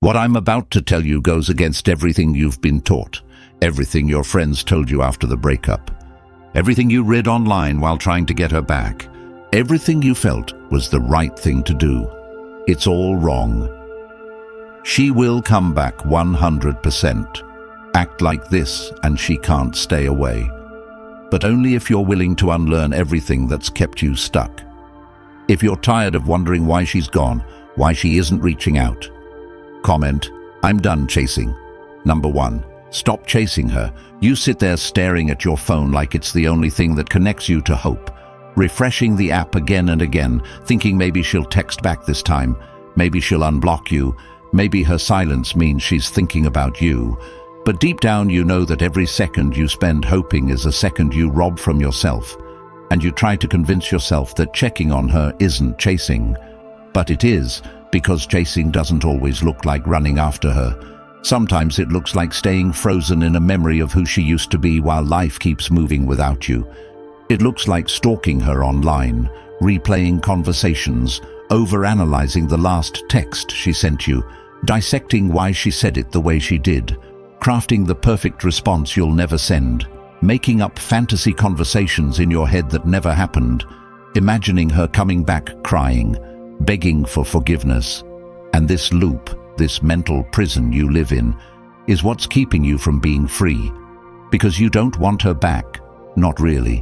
What I'm about to tell you goes against everything you've been taught, everything your friends told you after the breakup, everything you read online while trying to get her back, everything you felt was the right thing to do. It's all wrong. She will come back 100%. Act like this and she can't stay away. But only if you're willing to unlearn everything that's kept you stuck. If you're tired of wondering why she's gone, why she isn't reaching out. Comment, I'm done chasing. Number 1, stop chasing her. You sit there staring at your phone like it's the only thing that connects you to hope. Refreshing the app again and again, thinking maybe she'll text back this time. Maybe she'll unblock you. Maybe her silence means she's thinking about you. But deep down you know that every second you spend hoping is a second you rob from yourself. And you try to convince yourself that checking on her isn't chasing. But it is, because chasing doesn't always look like running after her. Sometimes it looks like staying frozen in a memory of who she used to be while life keeps moving without you. It looks like stalking her online, replaying conversations, overanalyzing the last text she sent you, dissecting why she said it the way she did, crafting the perfect response you'll never send, making up fantasy conversations in your head that never happened, imagining her coming back crying, begging for forgiveness. And this loop, this mental prison you live in, is what's keeping you from being free. Because you don't want her back, not really.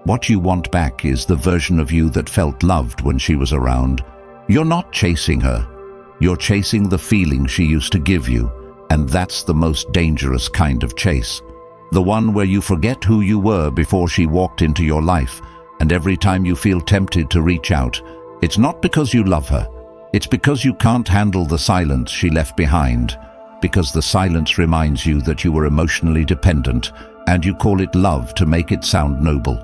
What you want back is the version of you that felt loved when she was around. You're not chasing her. You're chasing the feeling she used to give you, and that's the most dangerous kind of chase. The one where you forget who you were before she walked into your life, and every time you feel tempted to reach out, it's not because you love her. It's because you can't handle the silence she left behind, because the silence reminds you that you were emotionally dependent, and you call it love to make it sound noble.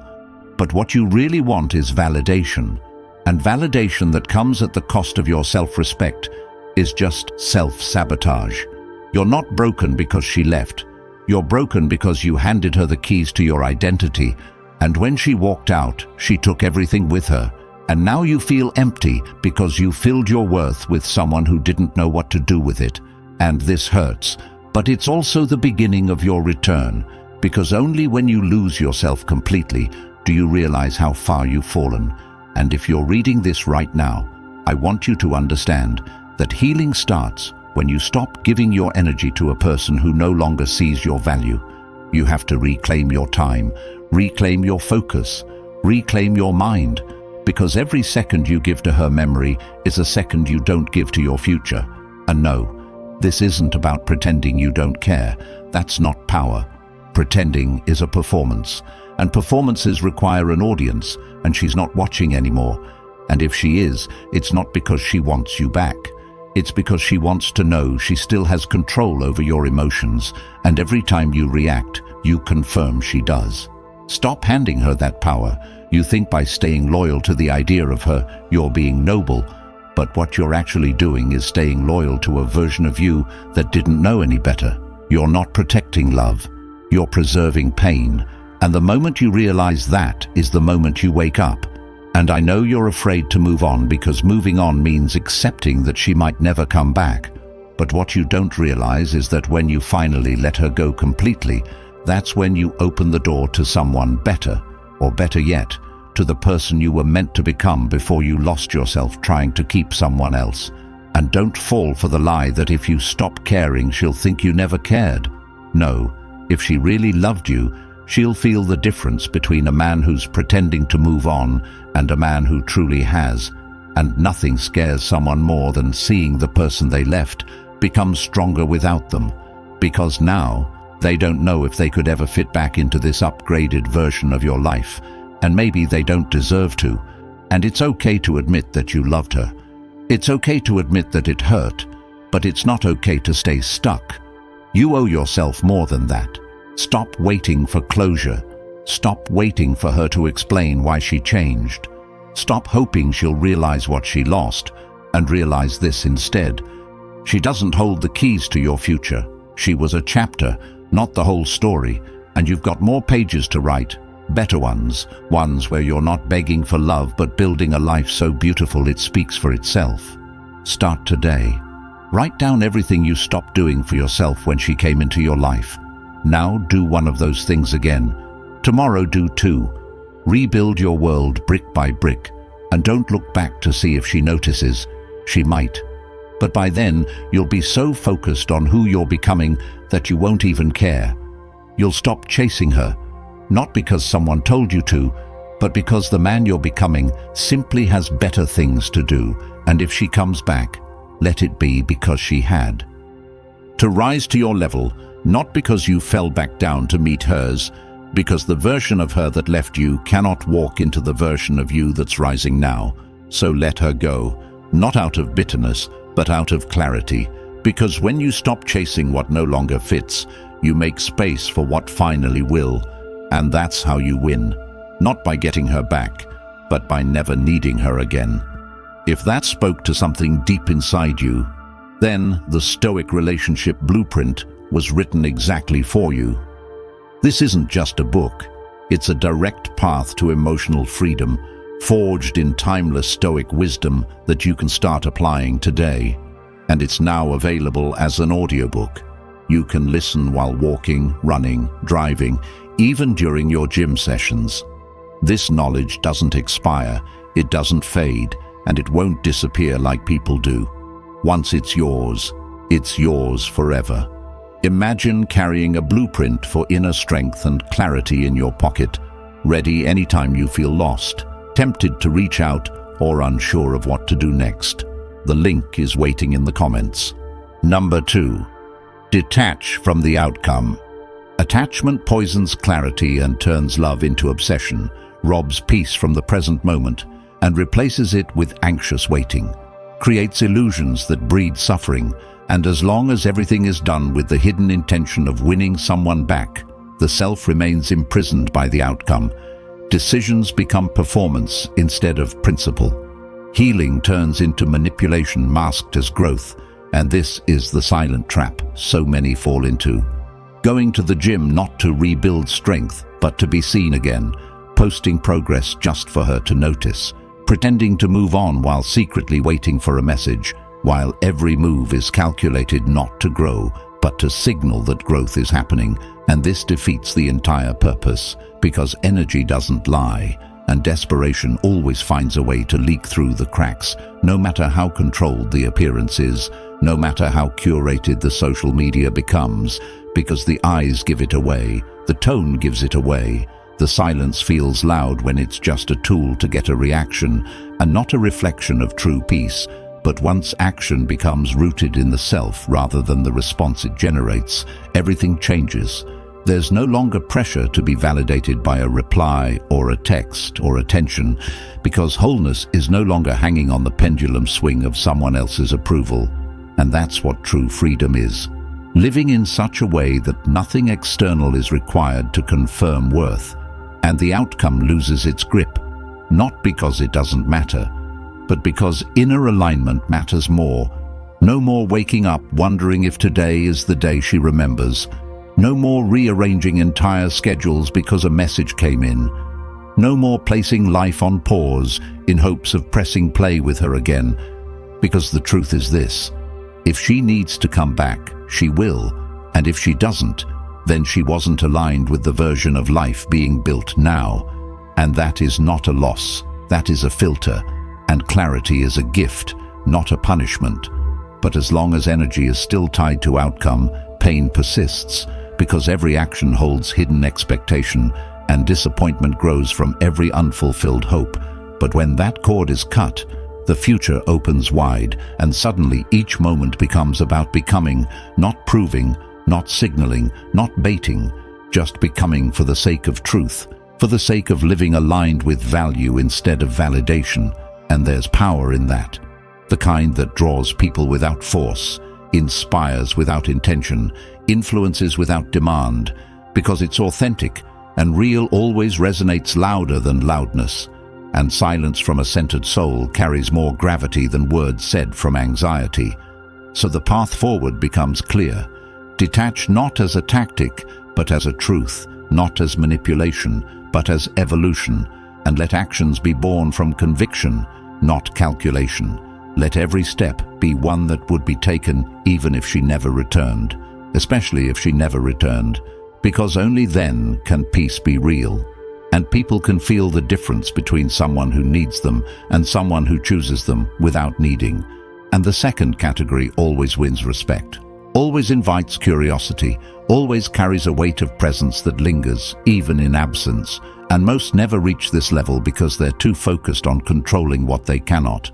But what you really want is validation, and validation that comes at the cost of your self-respect is just self-sabotage. You're not broken because she left. You're broken because you handed her the keys to your identity, and when she walked out, she took everything with her. And now you feel empty because you filled your worth with someone who didn't know what to do with it. And this hurts, but it's also the beginning of your return, because only when you lose yourself completely do you realize how far you've fallen. And if you're reading this right now, I want you to understand that healing starts when you stop giving your energy to a person who no longer sees your value. You have to reclaim your time, reclaim your focus, reclaim your mind, because every second you give to her memory is a second you don't give to your future. And no, this isn't about pretending you don't care. That's not power. Pretending is a performance, and performances require an audience, and she's not watching anymore. And if she is, it's not because she wants you back. It's because she wants to know she still has control over your emotions, and every time you react, you confirm she does. Stop handing her that power. You think by staying loyal to the idea of her, you're being noble, but what you're actually doing is staying loyal to a version of you that didn't know any better. You're not protecting love. You're preserving pain, and the moment you realize that is the moment you wake up. And I know you're afraid to move on because moving on means accepting that she might never come back. But what you don't realize is that when you finally let her go completely, that's when you open the door to someone better, or better yet, to the person you were meant to become before you lost yourself trying to keep someone else. And don't fall for the lie that if you stop caring, she'll think you never cared. No, if she really loved you, she'll feel the difference between a man who's pretending to move on and a man who truly has. And nothing scares someone more than seeing the person they left become stronger without them, because now they don't know if they could ever fit back into this upgraded version of your life, and maybe they don't deserve to. And it's okay to admit that you loved her. It's okay to admit that it hurt, but it's not okay to stay stuck. You owe yourself more than that. Stop waiting for closure. Stop waiting for her to explain why she changed. Stop hoping she'll realize what she lost, and realize this instead. She doesn't hold the keys to your future. She was a chapter, not the whole story, and you've got more pages to write. Better ones where you're not begging for love but building a life so beautiful it speaks for itself. Start today. Write down everything you stopped doing for yourself when she came into your life. Now do one of those things again. Tomorrow do two. Rebuild your world brick by brick, and don't look back to see if she notices. She might. But by then, you'll be so focused on who you're becoming that you won't even care. You'll stop chasing her, not because someone told you to, but because the man you're becoming simply has better things to do, and if she comes back, let it be because she had. To rise to your level, not because you fell back down to meet hers, because the version of her that left you cannot walk into the version of you that's rising now. So let her go, not out of bitterness, but out of clarity, because when you stop chasing what no longer fits, you make space for what finally will, and that's how you win, not by getting her back, but by never needing her again. If that spoke to something deep inside you, then the Stoic relationship blueprint was written exactly for you. This isn't just a book, it's a direct path to emotional freedom, forged in timeless Stoic wisdom that you can start applying today. And it's now available as an audiobook. You can listen while walking, running, driving, even during your gym sessions. This knowledge doesn't expire, it doesn't fade, and it won't disappear like people do. Once it's yours forever. Imagine carrying a blueprint for inner strength and clarity in your pocket, ready anytime you feel lost, tempted to reach out, or unsure of what to do next. The link is waiting in the comments. Number 2. Detach from the outcome. Attachment poisons clarity and turns love into obsession, robs peace from the present moment, and replaces it with anxious waiting, creates illusions that breed suffering, and as long as everything is done with the hidden intention of winning someone back, the self remains imprisoned by the outcome. Decisions become performance instead of principle. Healing turns into manipulation masked as growth, and this is the silent trap so many fall into. Going to the gym not to rebuild strength, but to be seen again, posting progress just for her to notice, pretending to move on while secretly waiting for a message, while every move is calculated not to grow, but to signal that growth is happening, and this defeats the entire purpose, because energy doesn't lie, and desperation always finds a way to leak through the cracks, no matter how controlled the appearance is, no matter how curated the social media becomes, because the eyes give it away, the tone gives it away. The silence feels loud when it's just a tool to get a reaction, and not a reflection of true peace. But once action becomes rooted in the self rather than the response it generates, everything changes. There's no longer pressure to be validated by a reply or a text or attention, because wholeness is no longer hanging on the pendulum swing of someone else's approval. And that's what true freedom is. Living in such a way that nothing external is required to confirm worth, and the outcome loses its grip, not because it doesn't matter, but because inner alignment matters more. No more waking up wondering if today is the day she remembers. No more rearranging entire schedules because a message came in. No more placing life on pause in hopes of pressing play with her again. Because the truth is this: if she needs to come back, she will, and if she doesn't, then she wasn't aligned with the version of life being built now. And that is not a loss, that is a filter. And clarity is a gift, not a punishment. But as long as energy is still tied to outcome, pain persists, because every action holds hidden expectation, and disappointment grows from every unfulfilled hope. But when that cord is cut, the future opens wide, and suddenly each moment becomes about becoming, not proving, not signaling, not baiting, just becoming for the sake of truth, for the sake of living aligned with value instead of validation. And there's power in that, the kind that draws people without force, inspires without intention, influences without demand, because it's authentic, and real always resonates louder than loudness, and silence from a centered soul carries more gravity than words said from anxiety. So the path forward becomes clear. Detach not as a tactic, but as a truth, not as manipulation, but as evolution, and let actions be born from conviction, not calculation. Let every step be one that would be taken even if she never returned, especially if she never returned, because only then can peace be real. And people can feel the difference between someone who needs them and someone who chooses them without needing. And the second category always wins respect, always invites curiosity, always carries a weight of presence that lingers, even in absence. And most never reach this level because they're too focused on controlling what they cannot,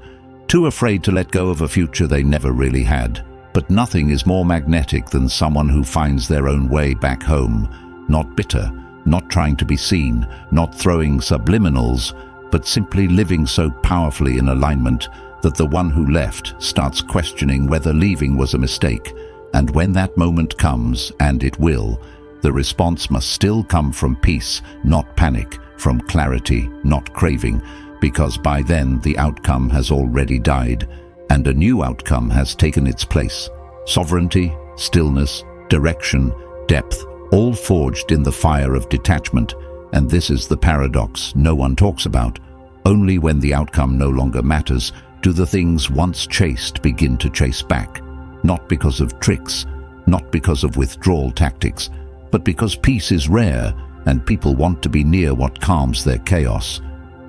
too afraid to let go of a future they never really had. But nothing is more magnetic than someone who finds their own way back home, not bitter, not trying to be seen, not throwing subliminals, but simply living so powerfully in alignment that the one who left starts questioning whether leaving was a mistake. And when that moment comes, and it will, the response must still come from peace, not panic, from clarity, not craving, because by then the outcome has already died, and a new outcome has taken its place. Sovereignty, stillness, direction, depth, all forged in the fire of detachment. And this is the paradox no one talks about. Only when the outcome no longer matters do the things once chased begin to chase back. Not because of tricks, not because of withdrawal tactics, but because peace is rare and people want to be near what calms their chaos,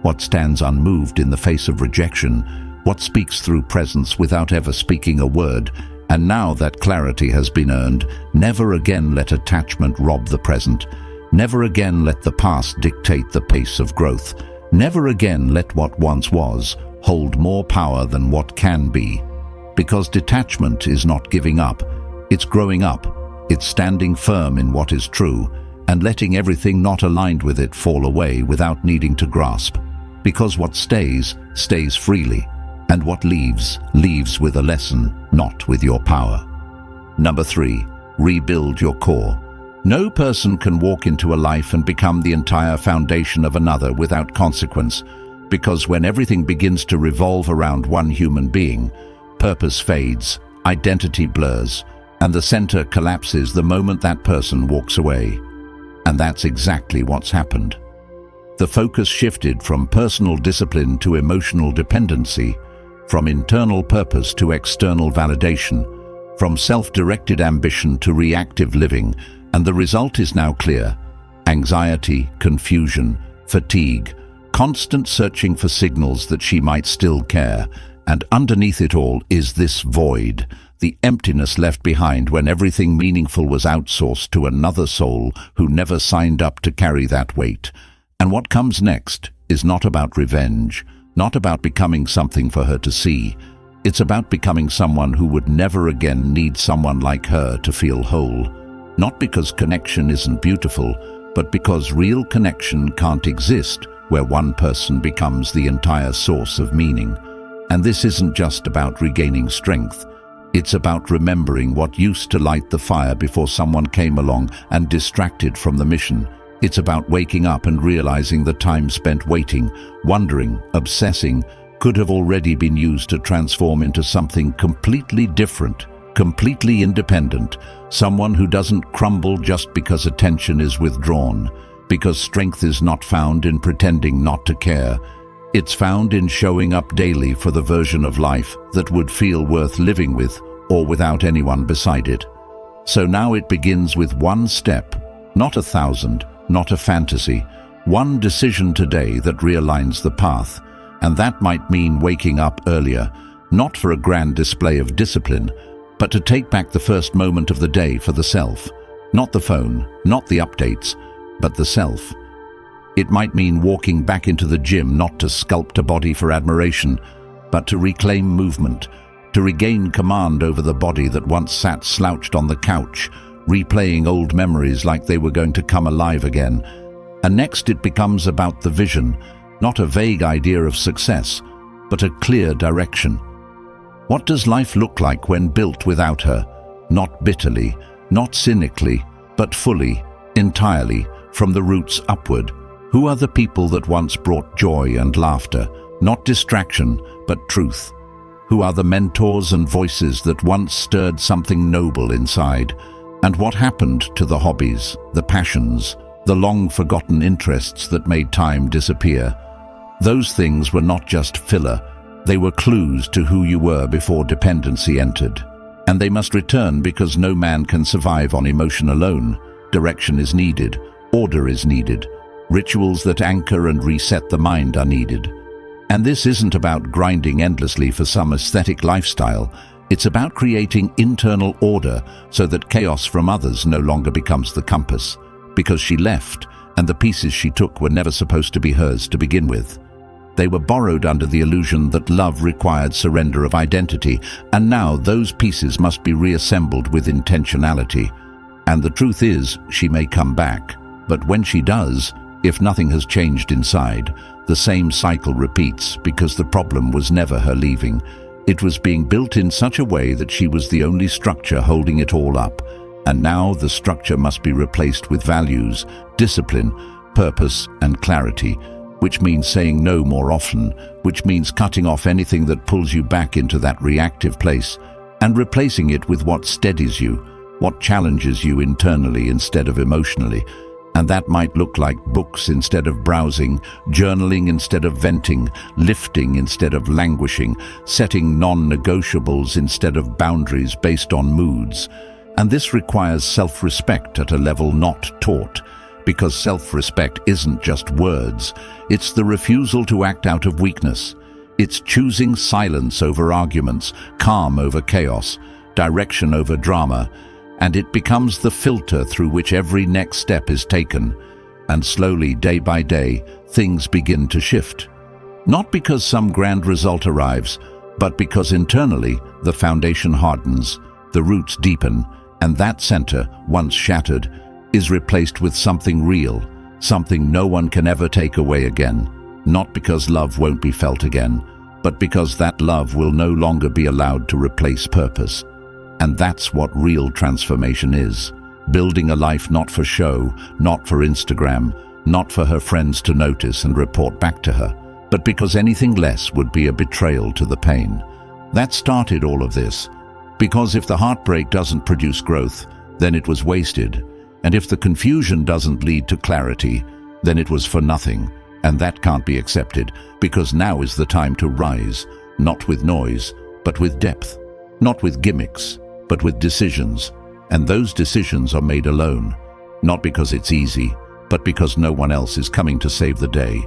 what stands unmoved in the face of rejection, what speaks through presence without ever speaking a word. And now that clarity has been earned, never again let attachment rob the present. Never again let the past dictate the pace of growth. Never again let what once was hold more power than what can be. Because detachment is not giving up, it's growing up. It's standing firm in what is true and letting everything not aligned with it fall away without needing to grasp. Because what stays, stays freely, and what leaves, leaves with a lesson, not with your power. Number 3, rebuild your core. No person can walk into a life and become the entire foundation of another without consequence, because when everything begins to revolve around one human being, purpose fades, identity blurs, and the center collapses the moment that person walks away. And that's exactly what's happened. The focus shifted from personal discipline to emotional dependency, from internal purpose to external validation, from self-directed ambition to reactive living, and the result is now clear. Anxiety, confusion, fatigue, constant searching for signals that she might still care, and underneath it all is this void, the emptiness left behind when everything meaningful was outsourced to another soul who never signed up to carry that weight. And what comes next is not about revenge, not about becoming something for her to see. It's about becoming someone who would never again need someone like her to feel whole. Not because connection isn't beautiful, but because real connection can't exist where one person becomes the entire source of meaning. And this isn't just about regaining strength. It's about remembering what used to light the fire before someone came along and distracted from the mission. It's about waking up and realizing the time spent waiting, wondering, obsessing, could have already been used to transform into something completely different, completely independent, someone who doesn't crumble just because attention is withdrawn, because strength is not found in pretending not to care. It's found in showing up daily for the version of life that would feel worth living with or without anyone beside it. So now it begins with one step, not 1,000, not a fantasy, one decision today that realigns the path. And that might mean waking up earlier, not for a grand display of discipline, but to take back the first moment of the day for the self. Not the phone, not the updates, but the self. It might mean walking back into the gym not to sculpt a body for admiration, but to reclaim movement, to regain command over the body that once sat slouched on the couch, replaying old memories like they were going to come alive again. And next it becomes about the vision, not a vague idea of success, but a clear direction. What does life look like when built without her? Not bitterly, not cynically, but fully, entirely, from the roots upward. Who are the people that once brought joy and laughter, not distraction, but truth? Who are the mentors and voices that once stirred something noble inside? And what happened to the hobbies, the passions, the long-forgotten interests that made time disappear? Those things were not just filler, They were clues to who you were before dependency entered. And they must return because no man can survive on emotion alone. Direction is needed, order is needed, rituals that anchor and reset the mind are needed. And this isn't about grinding endlessly for some aesthetic lifestyle. It's about creating internal order so that chaos from others no longer becomes the compass, because she left, and the pieces she took were never supposed to be hers to begin with. They were borrowed under the illusion that love required surrender of identity, and now those pieces must be reassembled with intentionality. And the truth is, she may come back, but when she does, if nothing has changed inside, the same cycle repeats, because the problem was never her leaving. It was being built in such a way that she was the only structure holding it all up, and now the structure must be replaced with values, discipline, purpose, and clarity, which means saying no more often, which means cutting off anything that pulls you back into that reactive place, and replacing it with what steadies you, what challenges you internally instead of emotionally. And that might look like books instead of browsing, journaling instead of venting, lifting instead of languishing, setting non-negotiables instead of boundaries based on moods. And this requires self-respect at a level not taught, because self-respect isn't just words, it's the refusal to act out of weakness. It's choosing silence over arguments, calm over chaos, direction over drama, and it becomes the filter through which every next step is taken. And slowly, day by day, things begin to shift. Not because some grand result arrives, but because internally the foundation hardens, the roots deepen, and that center, once shattered, is replaced with something real, something no one can ever take away again. Not because love won't be felt again, but because that love will no longer be allowed to replace purpose. And that's what real transformation is. Building a life not for show, not for Instagram, not for her friends to notice and report back to her, but because anything less would be a betrayal to the pain. That started all of this. Because if the heartbreak doesn't produce growth, then it was wasted. And if the confusion doesn't lead to clarity, then it was for nothing. And that can't be accepted, because now is the time to rise, not with noise, but with depth, not with gimmicks, but with decisions. And those decisions are made alone, not because it's easy, but because no one else is coming to save the day.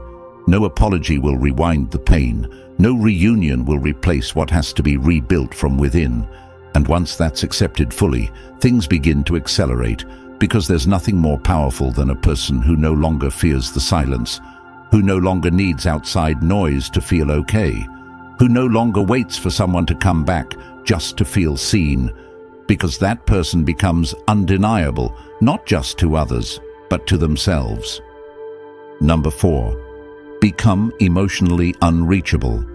No apology will rewind the pain. No reunion will replace what has to be rebuilt from within. And once that's accepted fully, things begin to accelerate, because there's nothing more powerful than a person who no longer fears the silence, who no longer needs outside noise to feel okay, who no longer waits for someone to come back just to feel seen, because that person becomes undeniable, not just to others, but to themselves. Number 4, become emotionally unreachable.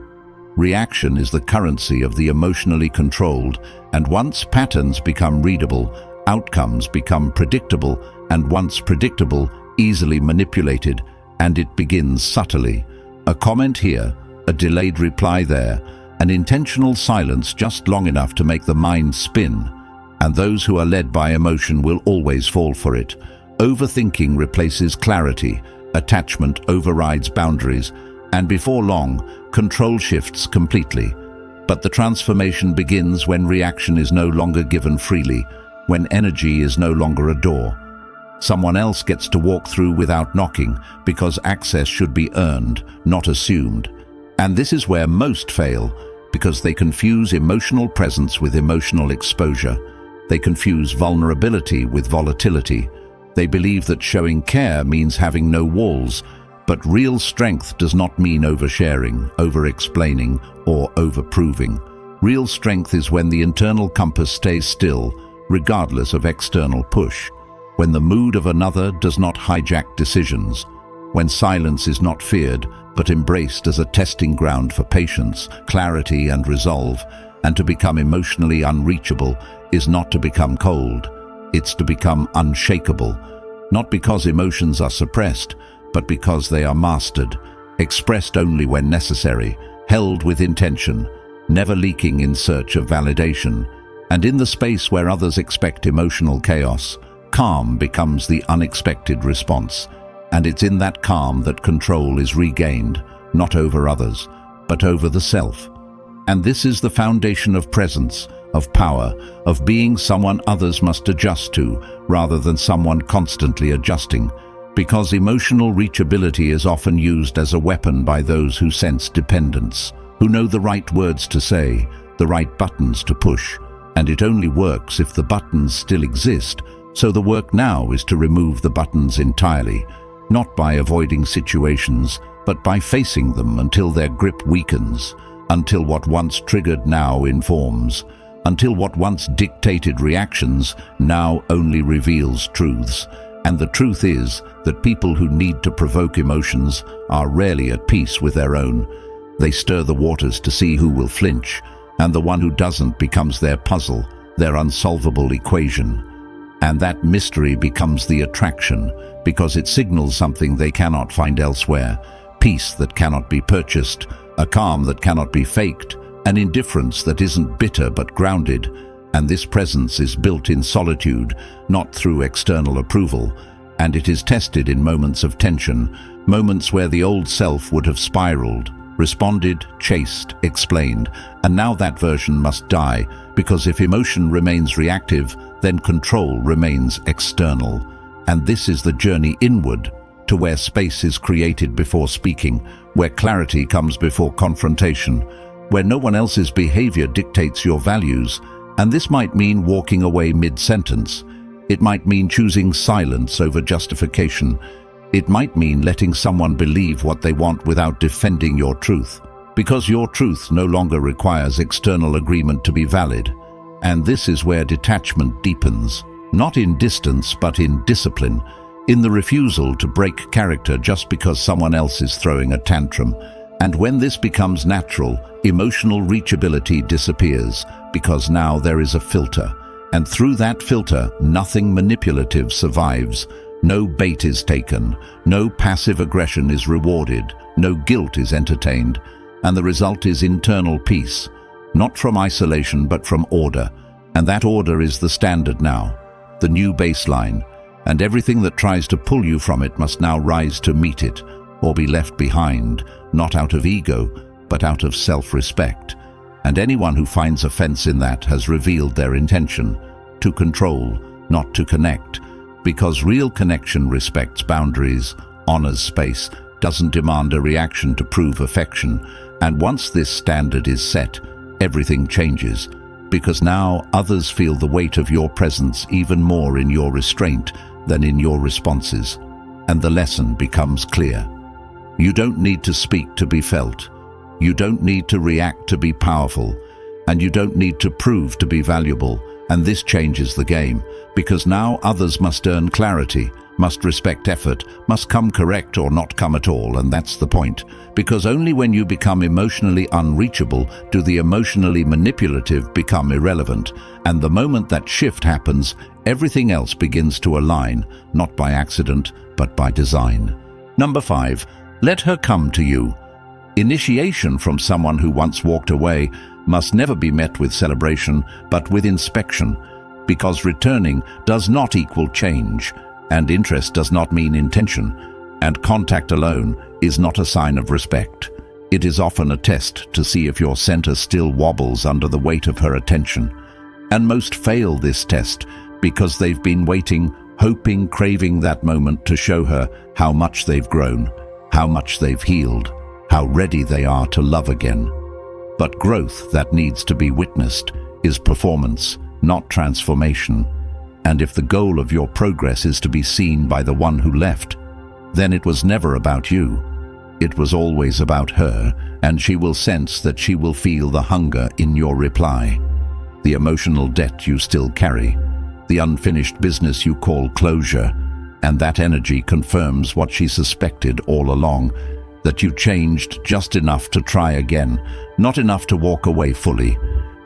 Reaction is the currency of the emotionally controlled, and once patterns become readable, outcomes become predictable, and once predictable, easily manipulated, and it begins subtly. A comment here, a delayed reply there, an intentional silence just long enough to make the mind spin. And those who are led by emotion will always fall for it. Overthinking replaces clarity, attachment overrides boundaries, and before long, control shifts completely. But the transformation begins when reaction is no longer given freely, when energy is no longer a door. Someone else gets to walk through without knocking, because access should be earned, not assumed. And this is where most fail, because they confuse emotional presence with emotional exposure. They confuse vulnerability with volatility. They believe that showing care means having no walls, but real strength does not mean oversharing, over-explaining, or over-proving. Real strength is when the internal compass stays still, regardless of external push, when the mood of another does not hijack decisions, when silence is not feared, but embraced as a testing ground for patience, clarity, and resolve. And to become emotionally unreachable is not to become cold, it's to become unshakable, not because emotions are suppressed, but because they are mastered, expressed only when necessary, held with intention, never leaking in search of validation. And in the space where others expect emotional chaos, calm becomes the unexpected response. And it's in that calm that control is regained, not over others, but over the self. And this is the foundation of presence, of power, of being someone others must adjust to, rather than someone constantly adjusting, because emotional reachability is often used as a weapon by those who sense dependence, who know the right words to say, the right buttons to push, and it only works if the buttons still exist. So the work now is to remove the buttons entirely, not by avoiding situations, but by facing them until their grip weakens, until what once triggered now informs, until what once dictated reactions now only reveals truths. And the truth is that people who need to provoke emotions are rarely at peace with their own. They stir the waters to see who will flinch, and the one who doesn't becomes their puzzle, their unsolvable equation. And that mystery becomes the attraction, because it signals something they cannot find elsewhere: peace that cannot be purchased, a calm that cannot be faked, an indifference that isn't bitter but grounded. And this presence is built in solitude, not through external approval, and it is tested in moments of tension, moments where the old self would have spiraled, responded, chased, explained, and now that version must die, because if emotion remains reactive, then control remains external. And this is the journey inward, to where space is created before speaking, where clarity comes before confrontation, where no one else's behavior dictates your values. And this might mean walking away mid-sentence. It might mean choosing silence over justification. It might mean letting someone believe what they want without defending your truth, because your truth no longer requires external agreement to be valid. And this is where detachment deepens, not in distance but in discipline, in the refusal to break character just because someone else is throwing a tantrum. And when this becomes natural, emotional reachability disappears, because now there is a filter, and through that filter, nothing manipulative survives. No bait is taken, no passive aggression is rewarded, no guilt is entertained, and the result is internal peace, not from isolation but from order. And that order is the standard now, the new baseline, and everything that tries to pull you from it must now rise to meet it, or be left behind, not out of ego, but out of self-respect. And anyone who finds offense in that has revealed their intention, to control, not to connect, because real connection respects boundaries, honors space, doesn't demand a reaction to prove affection. And once this standard is set, everything changes, because now others feel the weight of your presence even more in your restraint than in your responses. And the lesson becomes clear. You don't need to speak to be felt. You don't need to react to be powerful. And you don't need to prove to be valuable. And this changes the game, because now others must earn clarity, must respect effort, must come correct or not come at all. And that's the point, because only when you become emotionally unreachable do the emotionally manipulative become irrelevant. And the moment that shift happens, everything else begins to align, not by accident, but by design. Number 5, let her come to you. Initiation from someone who once walked away must never be met with celebration, but with inspection, because returning does not equal change, and interest does not mean intention, and contact alone is not a sign of respect. It is often a test to see if your center still wobbles under the weight of her attention. And most fail this test because they've been waiting, hoping, craving that moment to show her how much they've grown, how much they've healed, how ready they are to love again. But growth that needs to be witnessed is performance, not transformation. And if the goal of your progress is to be seen by the one who left, then it was never about you. It was always about her, and she will sense that she will feel the hunger in your reply, the emotional debt you still carry, the unfinished business you call closure, and that energy confirms what she suspected all along, that you changed just enough to try again, not enough to walk away fully.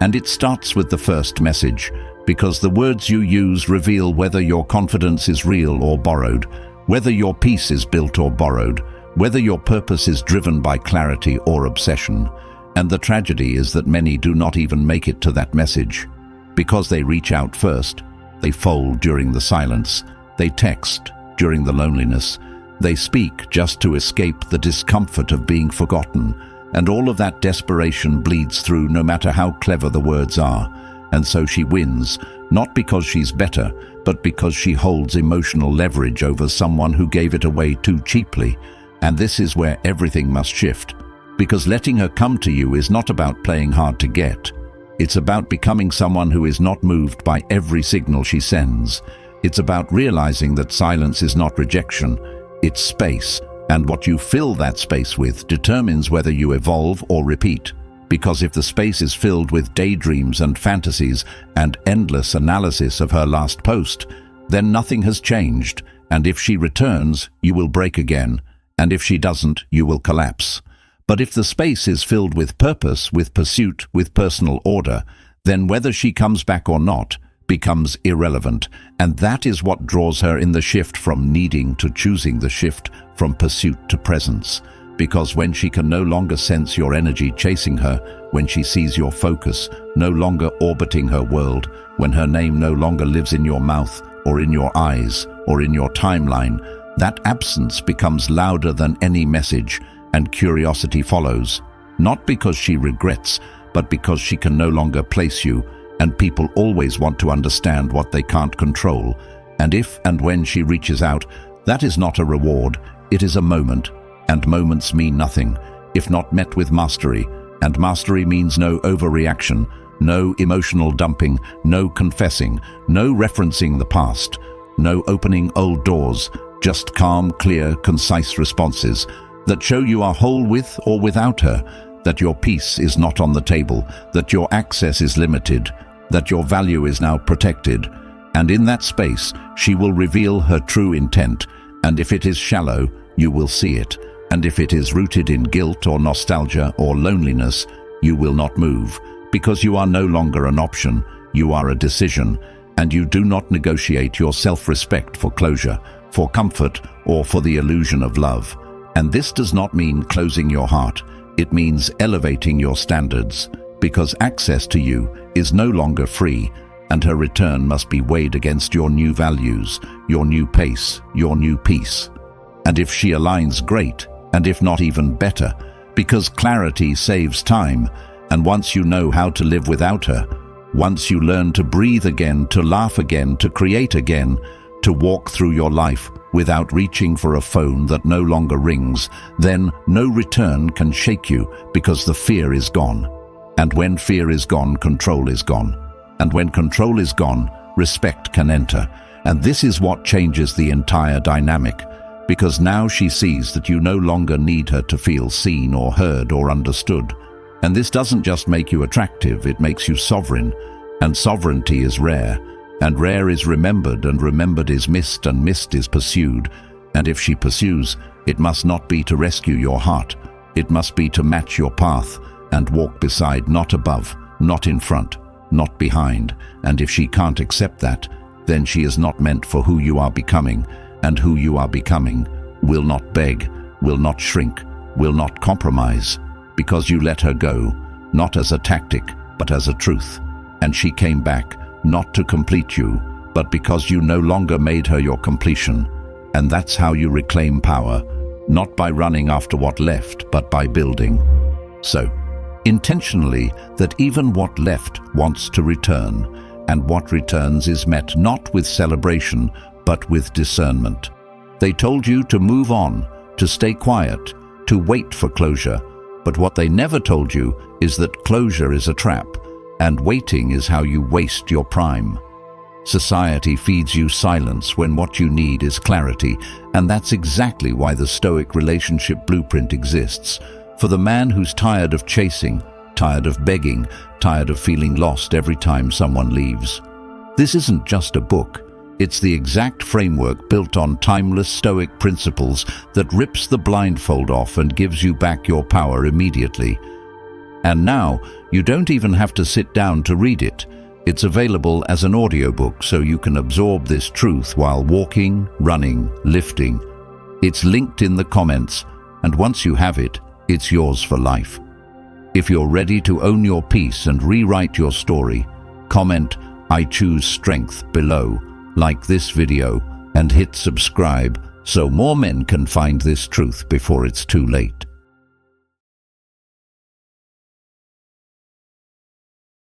And it starts with the first message, because the words you use reveal whether your confidence is real or borrowed, whether your peace is built or borrowed, whether your purpose is driven by clarity or obsession. And the tragedy is that many do not even make it to that message. Because they reach out first, they fold during the silence, they text during the loneliness, they speak just to escape the discomfort of being forgotten, And all of that desperation bleeds through no matter how clever the words are. And so she wins, not because she's better, but because she holds emotional leverage over someone who gave it away too cheaply. And this is where everything must shift. Because letting her come to you is not about playing hard to get. It's about becoming someone who is not moved by every signal she sends. It's about realizing that silence is not rejection, it's space. And what you fill that space with determines whether you evolve or repeat. Because if the space is filled with daydreams and fantasies and endless analysis of her last post, then nothing has changed. And if she returns, you will break again. And if she doesn't, you will collapse. But if the space is filled with purpose, with pursuit, with personal order, then whether she comes back or not becomes irrelevant. And that is what draws her in the shift from needing to choosing, the shift from pursuit to presence. Because when she can no longer sense your energy chasing her, when she sees your focus no longer orbiting her world, when her name no longer lives in your mouth or in your eyes or in your timeline, that absence becomes louder than any message, and curiosity follows. Not because she regrets, but because she can no longer place you, and people always want to understand what they can't control. And if and when she reaches out, that is not a reward, it is a moment. And moments mean nothing if not met with mastery, and mastery means no overreaction, no emotional dumping, no confessing, no referencing the past, no opening old doors, just calm, clear, concise responses that show you are whole with or without her, that your peace is not on the table, that your access is limited, that your value is now protected. And in that space, she will reveal her true intent, and if it is shallow, you will see it. And if it is rooted in guilt or nostalgia or loneliness, you will not move, because you are no longer an option, you are a decision, and you do not negotiate your self-respect for closure, for comfort, or for the illusion of love. And this does not mean closing your heart, it means elevating your standards, because access to you is no longer free, and her return must be weighed against your new values, your new pace, your new peace. And if she aligns, great, and if not, even better, because clarity saves time, and once you know how to live without her, once you learn to breathe again, to laugh again, to create again, to walk through your life without reaching for a phone that no longer rings, then no return can shake you, because the fear is gone. And when fear is gone, control is gone. And when control is gone, respect can enter. And this is what changes the entire dynamic, because now she sees that you no longer need her to feel seen or heard or understood. And this doesn't just make you attractive, it makes you sovereign. And sovereignty is rare. And rare is remembered, and remembered is missed, and missed is pursued. And if she pursues, it must not be to rescue your heart. It must be to match your path and walk beside, not above, not in front, not behind. And if she can't accept that, then she is not meant for who you are becoming, and who you are becoming will not beg, will not shrink, will not compromise, because you let her go, not as a tactic, but as a truth. And she came back, not to complete you, but because you no longer made her your completion. And that's how you reclaim power, not by running after what left, but by building. So, intentionally, that even what left wants to return, and what returns is met not with celebration, but with discernment. They told you to move on, to stay quiet, to wait for closure, but what they never told you is that closure is a trap, and waiting is how you waste your prime. Society feeds you silence when what you need is clarity, and that's exactly why the Stoic relationship blueprint exists. For the man who's tired of chasing, tired of begging, tired of feeling lost every time someone leaves. This isn't just a book. It's the exact framework built on timeless Stoic principles that rips the blindfold off and gives you back your power immediately. And now, you don't even have to sit down to read it. It's available as an audiobook, so you can absorb this truth while walking, running, lifting. It's linked in the comments, and once you have it, it's yours for life. If you're ready to own your peace and rewrite your story, comment "I choose strength" below, like this video, and hit subscribe so more men can find this truth before it's too late.